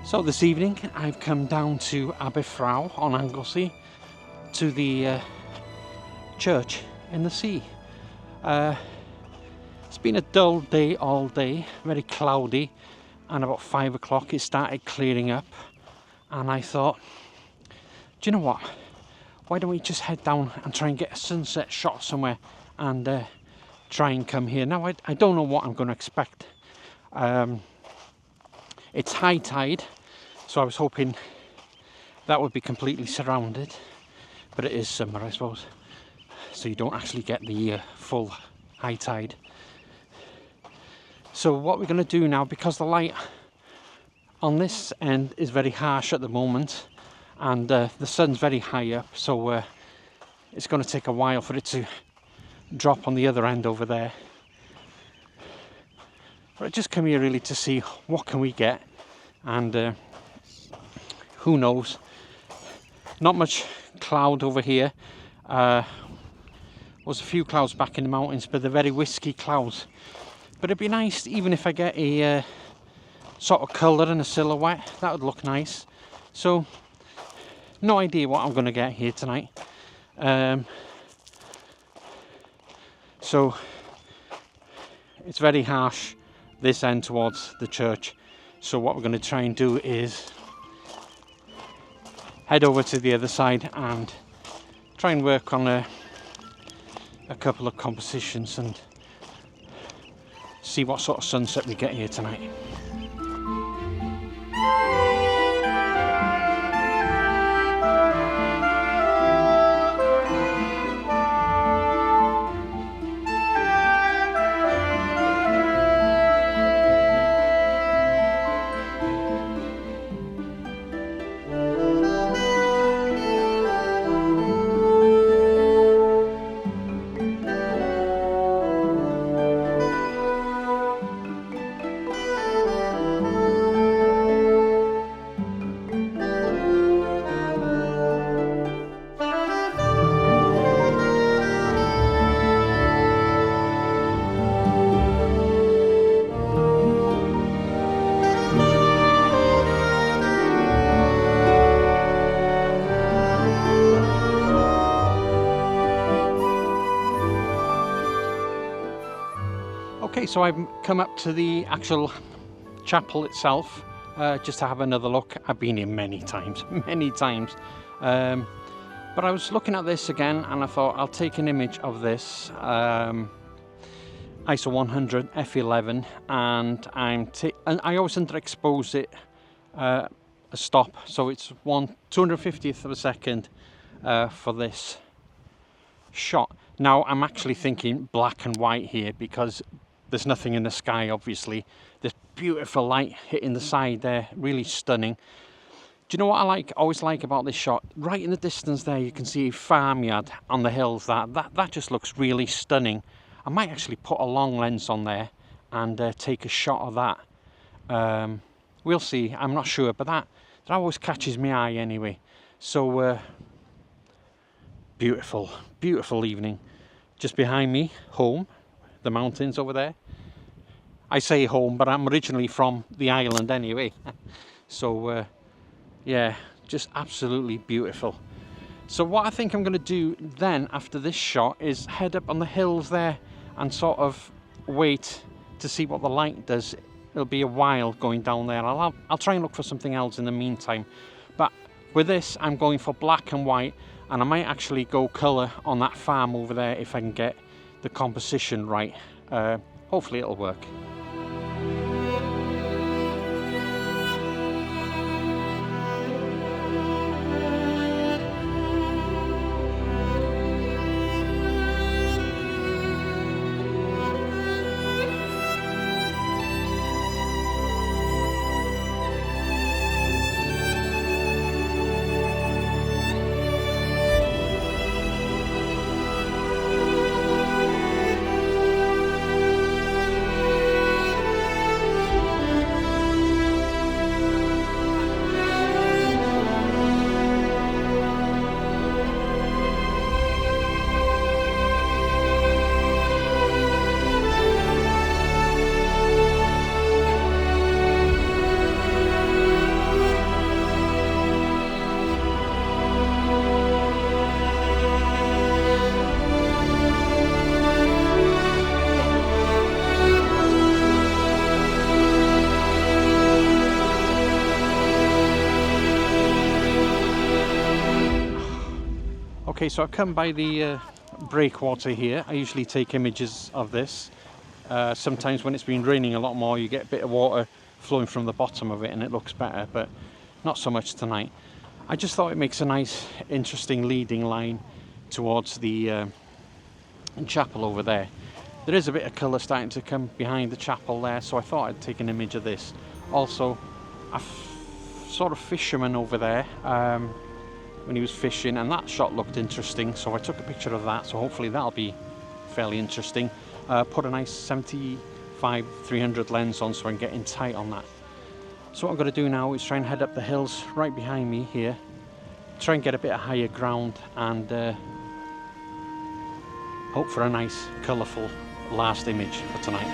So this evening I've come down to Aberffraw on Anglesey to the church in the sea. It's been a dull day all day, very cloudy, and about 5 o'clock it started clearing up, and I thought, do you know what, why don't we just head down and try and get a sunset shot somewhere and try and come here. Now I don't know what I'm going to expect. It's high tide, so I was hoping that would be completely surrounded, but it is summer, I suppose, so you don't actually get the full high tide. So what we're going to do now, because the light on this end is very harsh at the moment, and the sun's very high up, so it's going to take a while for it to drop on the other end over there. But I just come here really to see what can we get, and who knows. Not much cloud over here. Was a few clouds back in the mountains, but they're very wispy clouds. But it'd be nice even if I get a sort of colour and a silhouette. That would look nice. So no idea what I'm going to get here tonight. So it's very harsh this end towards the church, so what we're going to try and do is head over to the other side and try and work on a couple of compositions and see what sort of sunset we get here tonight. Okay, so I've come up to the actual chapel itself just to have another look. I've been here many times, but I was looking at this again and I thought I'll take an image of this ISO 100 f11, and I always underexpose it a stop, so it's 250th of a second for this shot. Now I'm actually thinking black and white here because there's nothing in the sky, obviously. This beautiful light hitting the side there, really stunning. Do you know what I always like about this shot? Right in the distance there, you can see a farmyard on the hills. That just looks really stunning. I might actually put a long lens on there and take a shot of that. We'll see, I'm not sure, but that always catches my eye anyway. So beautiful, beautiful evening. Just behind me, home, the mountains over there. I say home, but I'm originally from the island anyway. So yeah, just absolutely beautiful. So what I think I'm going to do then after this shot is head up on the hills there and sort of wait to see what the light does. It'll be a while going down there. I'll try and look for something else in the meantime. But with this, I'm going for black and white, and I might actually go colour on that farm over there if I can get the composition right. Hopefully it'll work. Okay, so I've come by the breakwater here. I usually take images of this. Sometimes when it's been raining a lot more, you get a bit of water flowing from the bottom of it and it looks better, but not so much tonight. I just thought it makes a nice, interesting leading line towards the chapel over there. There is a bit of colour starting to come behind the chapel there, so I thought I'd take an image of this. Also, I saw a fisherman over there when he was fishing, and that shot looked interesting, so I took a picture of that, so hopefully that'll be fairly interesting. Put a nice 75-300 lens on so I can get in tight on that. So what I'm going to do now is try and head up the hills right behind me here, try and get a bit of higher ground, and hope for a nice colourful last image for tonight.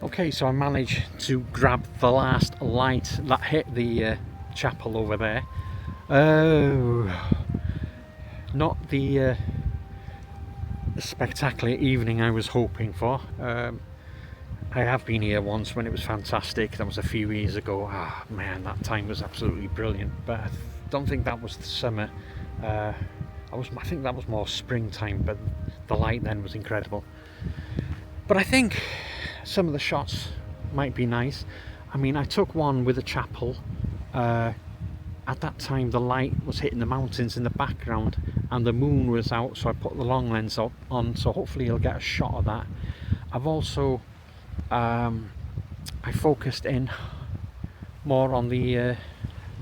Okay, so I managed to grab the last light that hit the chapel over there. Oh, not the spectacular evening I was hoping for. I have been here once when it was fantastic. That was a few years ago. Ah, man, that time was absolutely brilliant. But I don't think that was the summer. I think that was more springtime, but the light then was incredible. But I think some of the shots might be nice. I mean, I took one with a chapel. At that time the light was hitting the mountains in the background and the moon was out, so I put the long lens on, so hopefully you'll get a shot of that. I've also I focused in more on the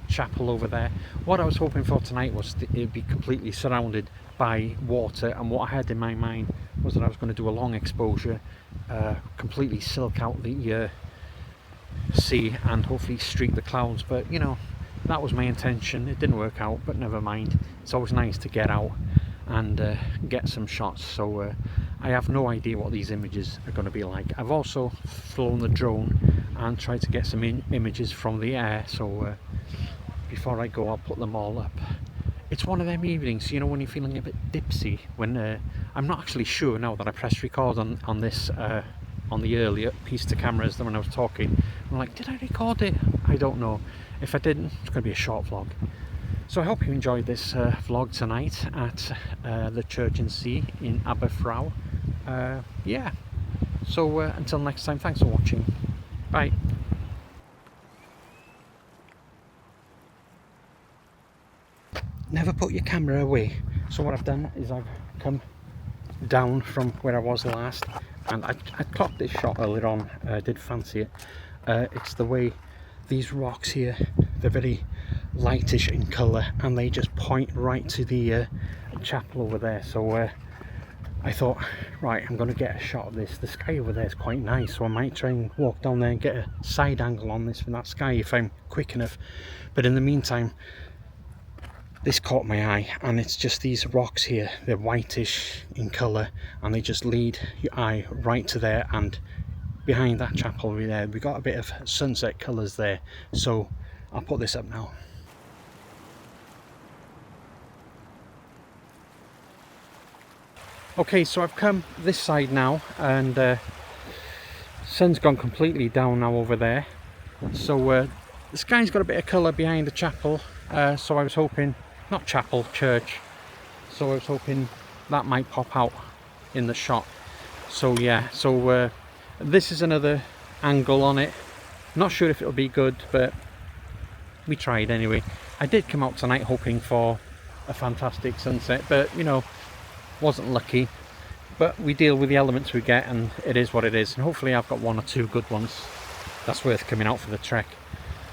chapel over there. What I was hoping for tonight was it'd be completely surrounded by water, and what I had in my mind was that I was going to do a long exposure, completely silk out the sea and hopefully streak the clouds, but you know, that was my intention. It didn't work out, but never mind. It's always nice to get out and get some shots. So I have no idea what these images are going to be like. I've also flown the drone and tried to get some images from the air, so before I go I'll put them all up. It's one of them evenings, you know, when you're feeling a bit dipsy, when I'm not actually sure now that I pressed record on this on the earlier piece to cameras than when I was talking. I'm like, did I record it? I don't know. If I didn't, it's going to be a short vlog. So I hope you enjoyed this vlog tonight at the Church and Sea in Aberffraw. Yeah, so until next time, thanks for watching. Bye. Never put your camera away. So what I've done is I've come down from where I was last, and I clocked this shot earlier on. Did fancy it. It's the way these rocks here, they're very lightish in colour, and they just point right to the chapel over there. So I thought, right, I'm going to get a shot of this. The sky over there is quite nice, so I might try and walk down there and get a side angle on this from that sky if I'm quick enough. But in the meantime, this caught my eye, and it's just these rocks here. They're whitish in colour, and they just lead your eye right to there, and behind that chapel over there we got a bit of sunset colours there. So I'll put this up now. Okay, so I've come this side now, and sun's gone completely down now over there. So the sky's got a bit of colour behind the chapel, so I was hoping, not chapel, church, so I was hoping that might pop out in the shot. So yeah, so this is another angle on it. Not sure if it'll be good, but we tried anyway. I did come out tonight hoping for a fantastic sunset, but you know, wasn't lucky. But we deal with the elements we get, and it is what it is, and hopefully I've got one or two good ones that's worth coming out for the trek.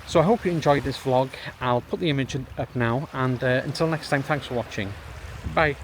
So I hope you enjoyed this vlog. I'll put the image up now, and until next time, thanks for watching. Bye.